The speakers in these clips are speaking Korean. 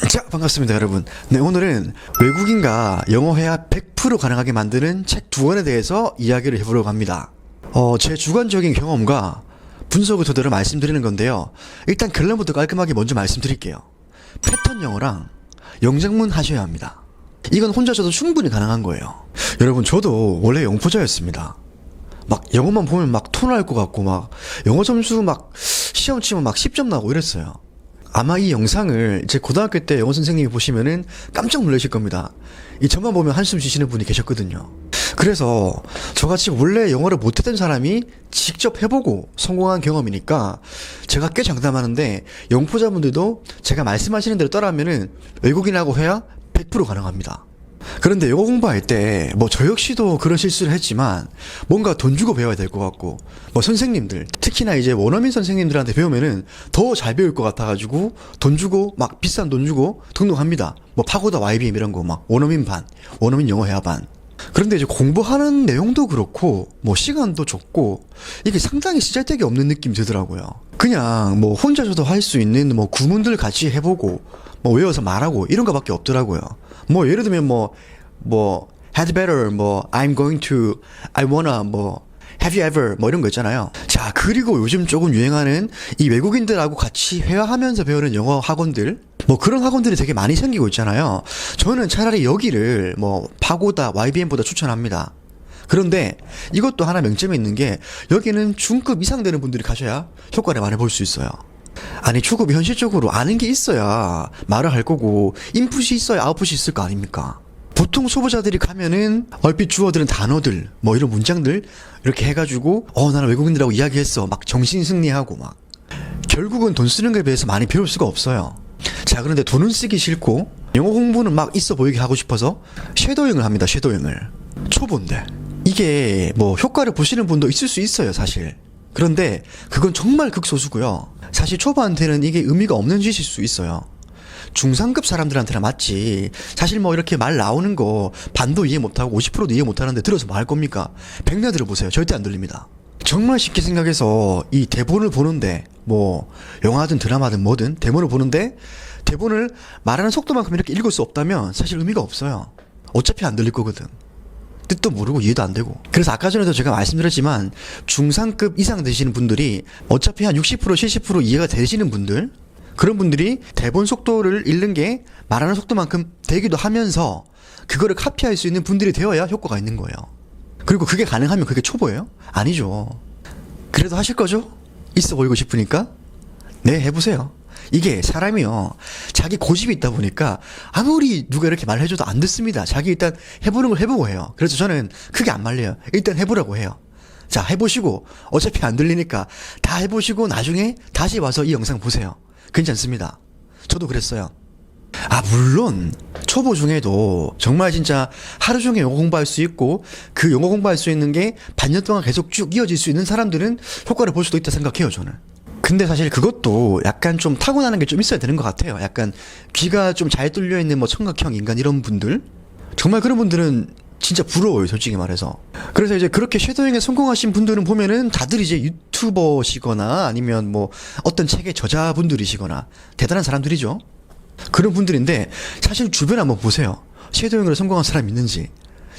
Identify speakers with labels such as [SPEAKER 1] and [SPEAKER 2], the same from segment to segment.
[SPEAKER 1] 자, 반갑습니다 여러분. 네, 오늘은 외국인과 영어 회화 100% 가능하게 만드는 책 두 권에 대해서 이야기를 해보려고 합니다. 제 주관적인 경험과 분석을 토대로 말씀드리는 건데요. 일단 결론부터 깔끔하게 먼저 말씀드릴게요. 패턴 영어랑 영작문 하셔야 합니다. 이건 혼자서도 충분히 가능한 거예요. 여러분, 저도 원래 영포자였습니다. 막 영어만 보면 막 토 날 것 같고, 막 영어 점수 막 시험 치면 막 10점 나고 이랬어요. 아마 이 영상을 제 고등학교 때 영어 선생님이 보시면은 깜짝 놀라실 겁니다. 이 저만 보면 한숨 쉬시는 분이 계셨거든요. 그래서 저같이 원래 영어를 못했던 사람이 직접 해보고 성공한 경험이니까 제가 꽤 장담하는데, 영포자분들도 제가 말씀하시는 대로 따라하면은 외국인하고 회화 100% 가능합니다. 그런데 영어 공부할 때 뭐 저 역시도 그런 실수를 했지만 뭔가 돈 주고 배워야 될 것 같고, 뭐 선생님들, 특히나 이제 원어민 선생님들한테 배우면은 더 잘 배울 것 같아가지고 돈 주고, 막 비싼 돈 주고 등록합니다. 뭐 파고다 YBM 이런 거, 막 원어민 반, 원어민 영어 회화 반. 그런데 이제 공부하는 내용도 그렇고 뭐 시간도 적고 이게 상당히 쓰잘데기 없는 느낌이 들더라고요. 그냥 뭐 혼자서도 할 수 있는 뭐 구문들 같이 해보고 뭐 외워서 말하고 이런 거밖에 없더라고요. 뭐 예를 들면 뭐 had better, 뭐 I'm going to, I wanna, 뭐 have you ever, 뭐 이런 거 있잖아요. 자, 그리고 요즘 조금 유행하는 이 외국인들하고 같이 회화하면서 배우는 영어 학원들, 뭐 그런 학원들이 되게 많이 생기고 있잖아요. 저는 차라리 여기를 뭐 파고다 YBM보다 추천합니다. 그런데 이것도 하나 명점이 있는 게, 여기는 중급 이상 되는 분들이 가셔야 효과를 많이 볼 수 있어요. 아니, 초급이 현실적으로 아는 게 있어야 말을 할 거고, 인풋이 있어야 아웃풋이 있을 거 아닙니까? 보통 초보자들이 가면은 얼핏 주워들은 단어들, 뭐 이런 문장들 이렇게 해가지고 나는 외국인들하고 이야기했어, 막 정신승리하고, 막 결국은 돈 쓰는 거에 비해서 많이 배울 수가 없어요. 자, 그런데 돈은 쓰기 싫고 영어 공부는 막 있어 보이게 하고 싶어서 쉐도잉을 합니다. 쉐도잉을. 초보인데 이게 뭐 효과를 보시는 분도 있을 수 있어요, 사실. 그런데 그건 정말 극소수고요. 사실 초보한테는 이게 의미가 없는 짓일 수 있어요. 중상급 사람들한테는 맞지. 사실 뭐 이렇게 말 나오는 거 반도 이해 못하고 50%도 이해 못하는데 들어서 뭐 할 겁니까? 백나 들어보세요. 절대 안 들립니다. 정말 쉽게 생각해서 이 대본을 보는데, 뭐 영화든 드라마든 뭐든 대본을 보는데 대본을 말하는 속도만큼 이렇게 읽을 수 없다면 사실 의미가 없어요. 어차피 안 들릴 거거든. 뜻도 모르고 이해도 안 되고. 그래서 아까 전에도 제가 말씀드렸지만 중상급 이상 되시는 분들이 어차피 한 60% 70% 이해가 되시는 분들, 그런 분들이 대본 속도를 읽는 게 말하는 속도만큼 되기도 하면서 그거를 카피할 수 있는 분들이 되어야 효과가 있는 거예요. 그리고 그게 가능하면 그게 초보예요? 아니죠. 그래도 하실 거죠? 있어 보이고 싶으니까? 네, 해보세요. 이게 사람이요, 자기 고집이 있다 보니까 아무리 누가 이렇게 말해줘도 안 듣습니다. 자기 일단 해보는 걸 해보고 해요. 그래서 저는 크게 안 말려요. 일단 해보라고 해요. 자, 해보시고 어차피 안 들리니까 다 해보시고 나중에 다시 와서 이 영상 보세요. 괜찮습니다. 저도 그랬어요. 물론 초보 중에도 정말 진짜 하루 종일 영어 공부할 수 있고, 그 영어 공부할 수 있는 게 반년 동안 계속 쭉 이어질 수 있는 사람들은 효과를 볼 수도 있다 생각해요, 저는. 근데 사실 그것도 약간 좀 타고나는 게 좀 있어야 되는 것 같아요. 약간 귀가 좀 잘 뚫려 있는 뭐 청각형 인간 이런 분들, 정말 그런 분들은 진짜 부러워요, 솔직히 말해서. 그래서 이제 그렇게 쉐도잉에 성공하신 분들은 보면은 다들 이제 유튜버시거나 아니면 뭐 어떤 책의 저자분들이시거나 대단한 사람들이죠. 그런 분들인데 사실 주변에 한번 보세요. 쉐도잉으로 성공한 사람 있는지.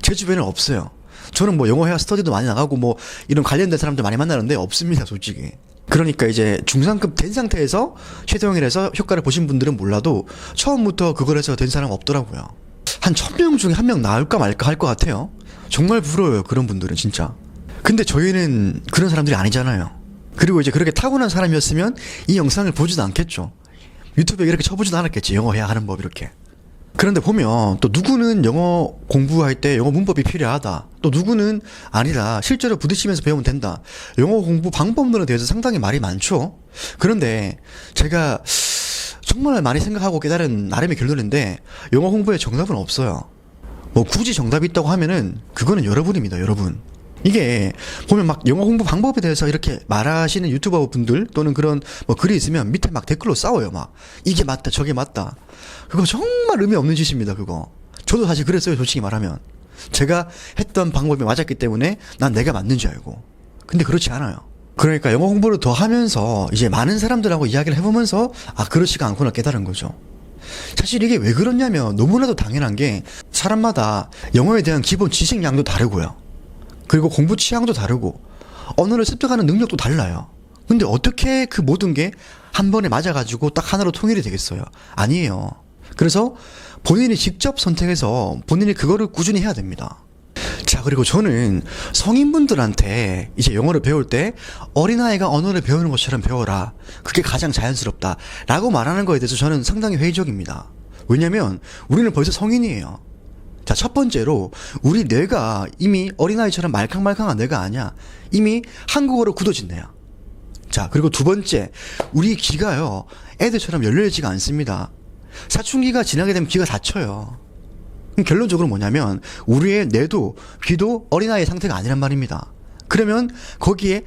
[SPEAKER 1] 제 주변에는 없어요. 저는 뭐 영어 회화 스터디도 많이 나가고 뭐 이런 관련된 사람들 많이 만나는데 없습니다, 솔직히. 그러니까 이제 중상급 된 상태에서 쉐도잉을 해서 효과를 보신 분들은 몰라도 처음부터 그걸 해서 된 사람 없더라고요. 한 1000명 중에 1명 나올까 말까 할 것 같아요. 정말 부러워요, 그런 분들은 진짜. 근데 저희는 그런 사람들이 아니잖아요. 그리고 이제 그렇게 타고난 사람이었으면 이 영상을 보지도 않겠죠. 유튜브에 이렇게 쳐보지도 않았겠지, 영어 해야 하는 법 이렇게. 그런데 보면 또 누구는 영어 공부할 때 영어 문법이 필요하다, 또 누구는 아니다, 실제로 부딪히면서 배우면 된다, 영어 공부 방법론에 대해서 상당히 말이 많죠. 그런데 제가 정말 많이 생각하고 깨달은 나름의 결론인데, 영어 공부에 정답은 없어요. 뭐 굳이 정답이 있다고 하면은 그거는 여러분입니다, 여러분. 이게 보면 막 영어 공부 방법에 대해서 이렇게 말하시는 유튜버 분들 또는 그런 뭐 글이 있으면 밑에 막 댓글로 싸워요. 막 이게 맞다 저게 맞다. 그거 정말 의미 없는 짓입니다, 그거. 저도 사실 그랬어요, 솔직히 말하면. 제가 했던 방법이 맞았기 때문에 난 내가 맞는 줄 알고. 근데 그렇지 않아요. 그러니까 영어 공부를 더 하면서 이제 많은 사람들하고 이야기를 해보면서 그렇지가 않구나 깨달은 거죠. 사실 이게 왜 그렇냐면 너무나도 당연한 게 사람마다 영어에 대한 기본 지식량도 다르고요. 그리고 공부 취향도 다르고 언어를 습득하는 능력도 달라요. 근데 어떻게 그 모든 게 한 번에 맞아가지고 딱 하나로 통일이 되겠어요? 아니에요. 그래서 본인이 직접 선택해서 본인이 그거를 꾸준히 해야 됩니다. 자, 그리고 저는 성인분들한테 이제 영어를 배울 때 어린아이가 언어를 배우는 것처럼 배워라. 그게 가장 자연스럽다. 라고 말하는 거에 대해서 저는 상당히 회의적입니다. 왜냐면 우리는 벌써 성인이에요. 자, 첫 번째로 우리 뇌가 이미 어린아이처럼 말캉말캉한 뇌가 아니야. 이미 한국어로 굳어진 뇌야. 자, 그리고 두 번째, 우리 귀가요, 애들처럼 열려있지가 않습니다. 사춘기가 지나게 되면 귀가 닫혀요. 그럼 결론적으로 뭐냐면 우리의 뇌도 귀도 어린아이의 상태가 아니란 말입니다. 그러면 거기에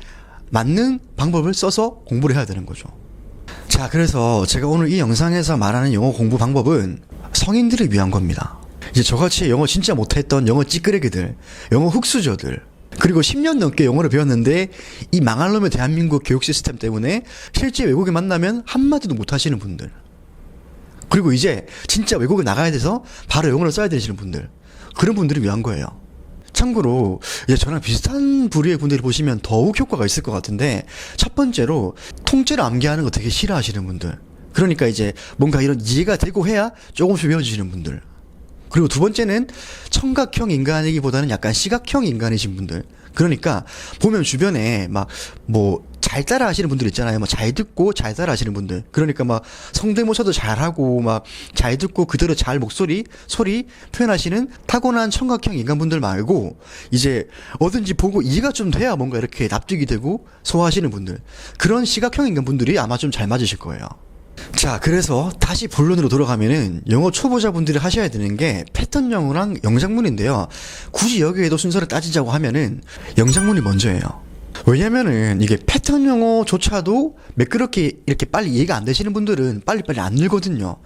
[SPEAKER 1] 맞는 방법을 써서 공부를 해야 되는 거죠. 자, 그래서 제가 오늘 이 영상에서 말하는 영어 공부 방법은 성인들을 위한 겁니다. 이제 저같이 영어 진짜 못했던 영어 찌끄레기들, 영어 흑수저들, 그리고 10년 넘게 영어를 배웠는데 이 망할 놈의 대한민국 교육 시스템 때문에 실제 외국에 만나면 한마디도 못하시는 분들, 그리고 이제 진짜 외국에 나가야 돼서 바로 영어를 써야 되시는 분들, 그런 분들을 위한 거예요. 참고로 이제 저랑 비슷한 부류의 분들이 보시면 더욱 효과가 있을 것 같은데, 첫 번째로 통째로 암기하는 거 되게 싫어하시는 분들, 그러니까 이제 뭔가 이런 이해가 되고 해야 조금씩 외워주시는 분들, 그리고 두 번째는 청각형 인간이기보다는 약간 시각형 인간이신 분들, 그러니까 보면 주변에 막 뭐 잘 따라 하시는 분들 있잖아요. 뭐 잘 듣고 잘 따라 하시는 분들, 그러니까 막 성대모사도 잘하고 막 잘 듣고 그대로 잘 소리 표현하시는 타고난 청각형 인간분들 말고 이제 어딘지 보고 이해가 좀 돼야 뭔가 이렇게 납득이 되고 소화하시는 분들, 그런 시각형 인간분들이 아마 좀 잘 맞으실 거예요. 자, 그래서 다시 본론으로 돌아가면은 영어 초보자분들이 하셔야 되는 게 패턴 영어랑 영작문인데요. 굳이 여기에도 순서를 따지자고 하면은 영작문이 먼저예요. 왜냐면은 이게 패턴 영어조차도 매끄럽게 이렇게 빨리 이해가 안 되시는 분들은 빨리빨리 안 늘거든요.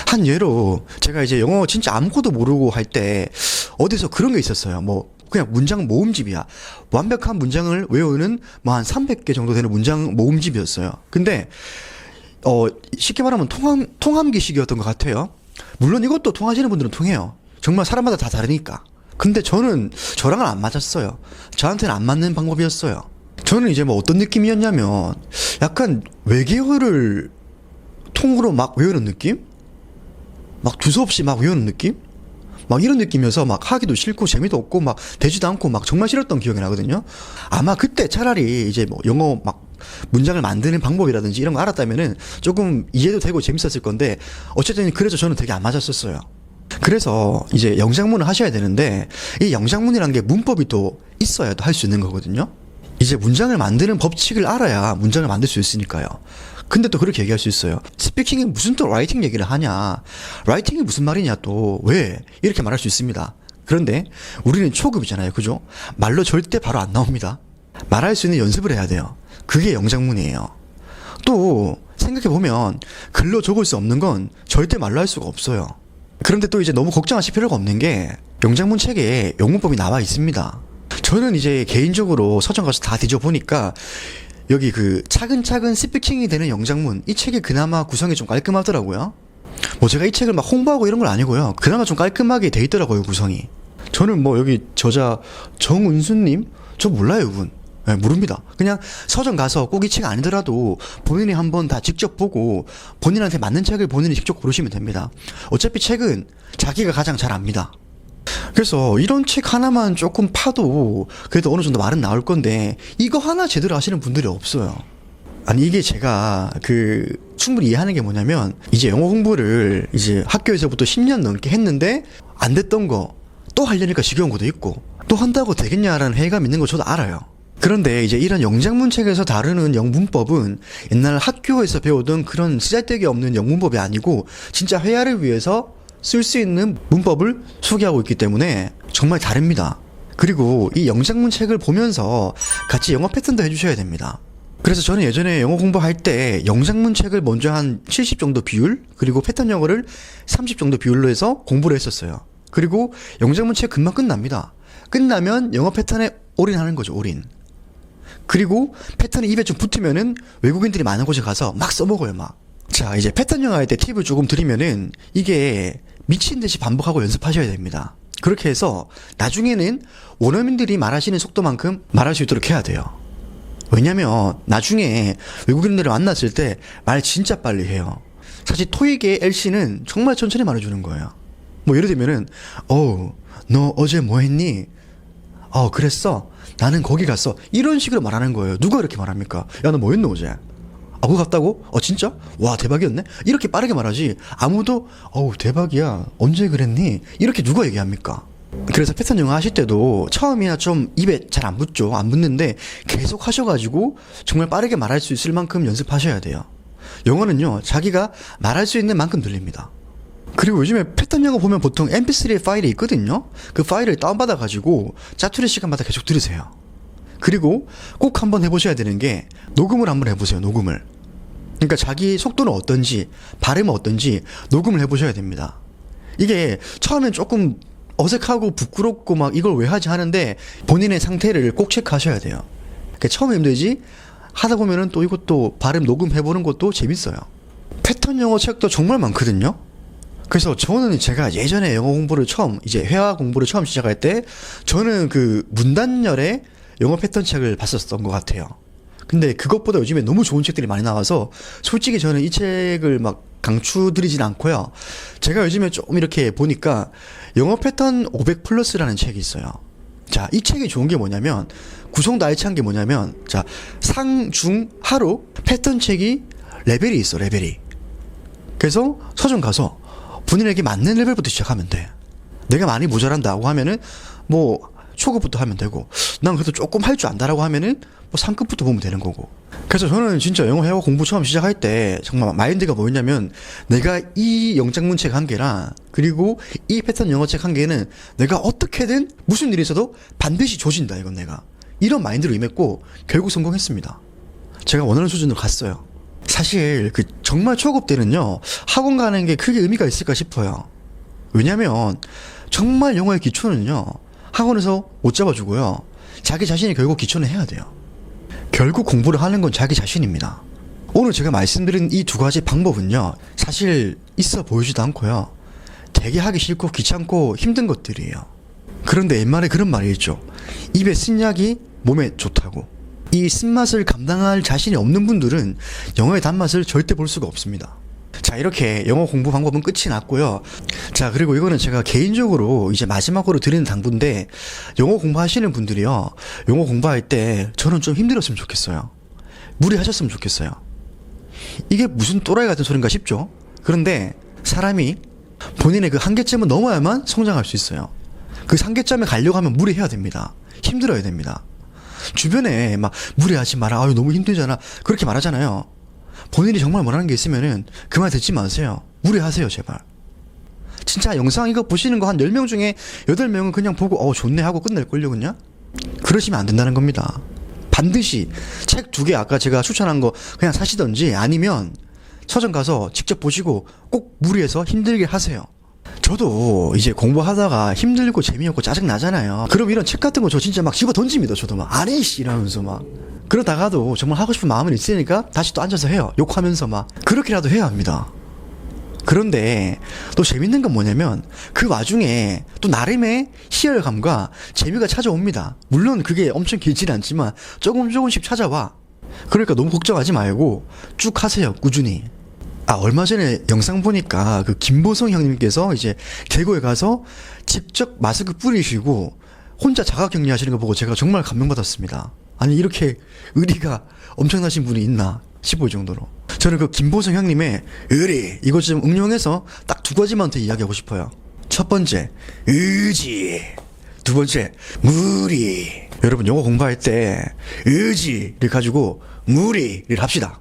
[SPEAKER 1] 한 예로 제가 이제 영어 진짜 아무것도 모르고 할 때 어디서 그런 게 있었어요. 뭐 그냥 문장 모음집이야. 완벽한 문장을 외우는 뭐 한 300개 정도 되는 문장 모음집이었어요. 근데 쉽게 말하면 통함기식이었던 것 같아요. 물론 이것도 통하시는 분들은 통해요. 정말 사람마다 다 다르니까. 근데 저랑은 안 맞았어요. 저한테는 안 맞는 방법이었어요. 저는 이제 뭐 어떤 느낌이었냐면 약간 외계어를 통으로 막 외우는 느낌? 막 두서없이 막 외우는 느낌? 막 이런 느낌이어서 막 하기도 싫고 재미도 없고 막 되지도 않고 막 정말 싫었던 기억이 나거든요. 아마 그때 차라리 이제 뭐 영어 막 문장을 만드는 방법이라든지 이런 거 알았다면은 조금 이해도 되고 재밌었을 건데, 어쨌든 그래서 저는 되게 안 맞았었어요. 그래서 이제 영작문을 하셔야 되는데 이 영작문이란 게 문법이 또 있어야 또 할 수 있는 거거든요. 이제 문장을 만드는 법칙을 알아야 문장을 만들 수 있으니까요. 근데 또 그렇게 얘기할 수 있어요. 스피킹이 무슨 또 라이팅 얘기를 하냐, 라이팅이 무슨 말이냐, 또 왜, 이렇게 말할 수 있습니다. 그런데 우리는 초급이잖아요, 그죠? 말로 절대 바로 안 나옵니다. 말할 수 있는 연습을 해야 돼요. 그게 영작문이에요. 또 생각해보면 글로 적을 수 없는 건 절대 말로 할 수가 없어요. 그런데 또 이제 너무 걱정하실 필요가 없는 게 영작문 책에 영문법이 나와 있습니다. 저는 이제 개인적으로 서점 가서 다 뒤져보니까 여기 그 차근차근 스피킹이 되는 영작문, 이 책이 그나마 구성이 좀 깔끔하더라고요. 뭐 제가 이 책을 막 홍보하고 이런 건 아니고요. 그나마 좀 깔끔하게 돼 있더라고요, 구성이. 저는 뭐 여기 저자 정은수님? 저 몰라요, 이분. 네, 모릅니다. 그냥 서점 가서 꼭 이 책 아니더라도 본인이 한번 다 직접 보고 본인한테 맞는 책을 본인이 직접 고르시면 됩니다. 어차피 책은 자기가 가장 잘 압니다. 그래서 이런 책 하나만 조금 파도 그래도 어느 정도 말은 나올 건데 이거 하나 제대로 하시는 분들이 없어요. 아니 이게 제가 충분히 이해하는 게 뭐냐면, 이제 영어 공부를 이제 학교에서부터 10년 넘게 했는데 안 됐던 거 또 하려니까 지겨운 것도 있고, 또 한다고 되겠냐라는 회의감 있는 거 저도 알아요. 그런데 이제 이런 영작문 책에서 다루는 영문법은 옛날 학교에서 배우던 그런 쓰잘데기 없는 영문법이 아니고 진짜 회화를 위해서 쓸 수 있는 문법을 소개하고 있기 때문에 정말 다릅니다. 그리고 이 영작문 책을 보면서 같이 영어 패턴도 해주셔야 됩니다. 그래서 저는 예전에 영어 공부할 때 영작문 책을 먼저 한 70 정도 비율, 그리고 패턴 영어를 30 정도 비율로 해서 공부를 했었어요. 그리고 영작문 책 금방 끝납니다. 끝나면 영어 패턴에 올인하는 거죠, 올인. 그리고 패턴이 입에 좀 붙으면은 외국인들이 많은 곳에 가서 막 써먹어요, 막. 자, 이제 패턴 영어 할 때 팁을 조금 드리면은 이게 미친 듯이 반복하고 연습하셔야 됩니다. 그렇게 해서 나중에는 원어민들이 말하시는 속도만큼 말할 수 있도록 해야 돼요. 왜냐면 나중에 외국인들을 만났을 때 말 진짜 빨리 해요. 사실 토익의 LC는 정말 천천히 말해주는 거예요. 뭐 예를 들면은 너 어제 뭐 했니? 그랬어? 나는 거기 갔어. 이런 식으로 말하는 거예요. 누가 그렇게 말합니까? 야, 너 뭐 했노 어제? 그거 갔다고? 진짜? 와, 대박이었네? 이렇게 빠르게 말하지 아무도 대박이야, 언제 그랬니? 이렇게 누가 얘기합니까? 그래서 패턴 영어 하실 때도 처음이나 좀 입에 잘 안 붙죠. 안 붙는데 계속 하셔가지고 정말 빠르게 말할 수 있을 만큼 연습하셔야 돼요. 영어는요, 자기가 말할 수 있는 만큼 들립니다. 그리고 요즘에 패턴 영어 보면 보통 mp3 파일이 있거든요. 그 파일을 다운받아가지고 짜투리 시간마다 계속 들으세요. 그리고 꼭 한번 해보셔야 되는 게 녹음을 한번 해보세요. 녹음을. 그러니까 자기 속도는 어떤지, 발음은 어떤지 녹음을 해보셔야 됩니다. 이게 처음엔 조금 어색하고 부끄럽고 막 이걸 왜 하지 하는데 본인의 상태를 꼭 체크하셔야 돼요. 그러니까 처음에 힘들지 하다 보면은 또 이것도 발음 녹음해보는 것도 재밌어요. 패턴 영어 책도 정말 많거든요. 그래서 저는 제가 예전에 영어 공부를 이제 회화 공부를 처음 시작할 때 저는 그 문단열의 영어 패턴 책을 봤었던 것 같아요. 근데 그것보다 요즘에 너무 좋은 책들이 많이 나와서 솔직히 저는 이 책을 막 강추드리진 않고요. 제가 요즘에 좀 이렇게 보니까 영어 패턴 500 플러스라는 책이 있어요. 자, 이 책이 좋은 게 뭐냐면 구성도 알찬 게 뭐냐면 자, 상, 중, 하로 패턴 책이 레벨이 있어. 레벨이. 그래서 서점 가서 본인에게 맞는 레벨부터 시작하면 돼. 내가 많이 모자란다고 하면은 뭐 초급부터 하면 되고, 난 그래도 조금 할 줄 안다라고 하면은 뭐 상급부터 보면 되는 거고. 그래서 저는 진짜 영어 회화 공부 처음 시작할 때 정말 마인드가 뭐였냐면 내가 이 영장문책 한 개랑 그리고 이 패턴 영어책 한 개는 내가 어떻게든 무슨 일이 있어도 반드시 조진다, 이건 내가. 이런 마인드로 임했고 결국 성공했습니다. 제가 원하는 수준으로 갔어요. 사실 그 정말 초급 때는요, 학원 가는 게 크게 의미가 있을까 싶어요. 왜냐면 정말 영어의 기초는요, 학원에서 못 잡아주고요, 자기 자신이 결국 기초는 해야 돼요. 결국 공부를 하는 건 자기 자신입니다. 오늘 제가 말씀드린 이 두 가지 방법은요, 사실 있어 보이지도 않고요, 되게 하기 싫고 귀찮고 힘든 것들이에요. 그런데 옛말에 그런 말이 있죠. 입에 쓴 약이 몸에 좋다고. 이 쓴맛을 감당할 자신이 없는 분들은 영어의 단맛을 절대 볼 수가 없습니다. 자, 이렇게 영어 공부 방법은 끝이 났고요. 자, 그리고 이거는 제가 개인적으로 이제 마지막으로 드리는 당부인데, 영어 공부하시는 분들이요, 영어 공부할 때 저는 좀 힘들었으면 좋겠어요. 무리하셨으면 좋겠어요. 이게 무슨 또라이 같은 소린가 싶죠? 그런데 사람이 본인의 그 한계점을 넘어야만 성장할 수 있어요. 그 한계점에 가려고 하면 무리해야 됩니다. 힘들어야 됩니다. 주변에 막 무리하지 마라, 아유 너무 힘들잖아, 그렇게 말하잖아요. 본인이 정말 원하는 게 있으면은 그 말 듣지 마세요. 무리하세요, 제발. 진짜 영상 이거 보시는 거 한 10명 중에 8명은 그냥 보고 좋네 하고 끝낼걸요, 그냥? 그러시면 안 된다는 겁니다. 반드시 책 2개 아까 제가 추천한 거 그냥 사시던지 아니면 서점 가서 직접 보시고 꼭 무리해서 힘들게 하세요. 저도 이제 공부하다가 힘들고 재미없고 짜증나잖아요. 그럼 이런 책 같은 거 저 진짜 막 집어 던집니다. 저도 막 안 해 이씨 이러면서 막. 그러다가도 정말 하고 싶은 마음은 있으니까 다시 또 앉아서 해요. 욕하면서 막. 그렇게라도 해야 합니다. 그런데 또 재밌는 건 뭐냐면 그 와중에 또 나름의 희열감과 재미가 찾아옵니다. 물론 그게 엄청 길지는 않지만 조금씩 찾아와. 그러니까 너무 걱정하지 말고 쭉 하세요. 꾸준히. 얼마 전에 영상 보니까 그 김보성 형님께서 이제 계곡에 가서 직접 마스크 뿌리시고 혼자 자가격리 하시는 거 보고 제가 정말 감명받았습니다. 아니, 이렇게 의리가 엄청나신 분이 있나 싶을 정도로. 저는 그 김보성 형님의 의리, 이거 좀 응용해서 딱 2가지만 더 이야기하고 싶어요. 첫 번째, 의지. 2번째, 무리. 여러분 영어 공부할 때 의지를 가지고 무리를 합시다.